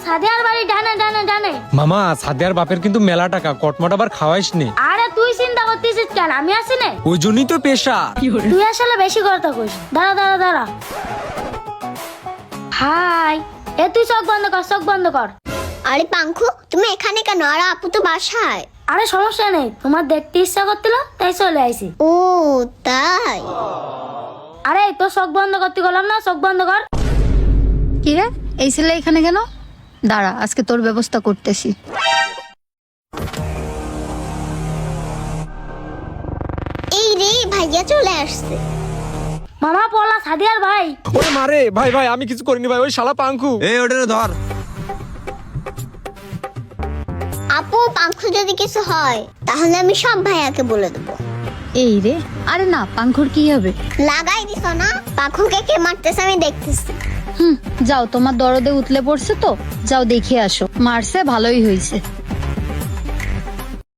সাদিয়ার বাড়ি ডানে ডানে ডানে। মামা সাদিয়ার বাপের কিন্তু মেলা টাকা, কটমট আবার খাওয়াইস নি। আরে তুই চিন্তা করতেছিস কেন, আমি আছি না। ওই জন্যই তো পেশা। তুই আসলে বেশি কথা কইস। দাঁড়া দাঁড়া দাঁড়া। হাই, এ তুই চোখ বন্ধ কর, চোখ বন্ধ কর। আরে পাঙ্খু, তুমি এখানে কেন? আর আপু তো বাসায়। আরে সমস্যা নেই, তোমার দেখতে ইচ্ছা করছিল তাই চলে আইছি। ও তাই? আরে তোর চোখ বন্ধ করতে গেলাম না, চোখ বন্ধ কর। কি রে, এই ছেলে এখানে কেন? দাঁড়া, আজকে তোর ব্যবস্থা করতেছি। এই রে, ভাইয়া চলে আসছে। মামা পলা সাদিয়ার ভাই। ওরে মারে ভাই ভাই, আমি কিছু করিনি ভাই, ওই শালা পাঙ্কু। এই ওটারে ধর। আপু, পাঙ্খু যদি কিছু হয় তাহলে আমি সব ভাইয়াকে বলে দেবো। এই রে, আরে না, পাঙ্খুর কি হবে? লাগাই দিছ না? পাঙ্খুকে কে মারতেছে আমি দেখতেছি। যাও, তোমার দরদে উতলে পড়ছে তো, যাও দেখে আসো। মারছে, ভালোই হয়েছে।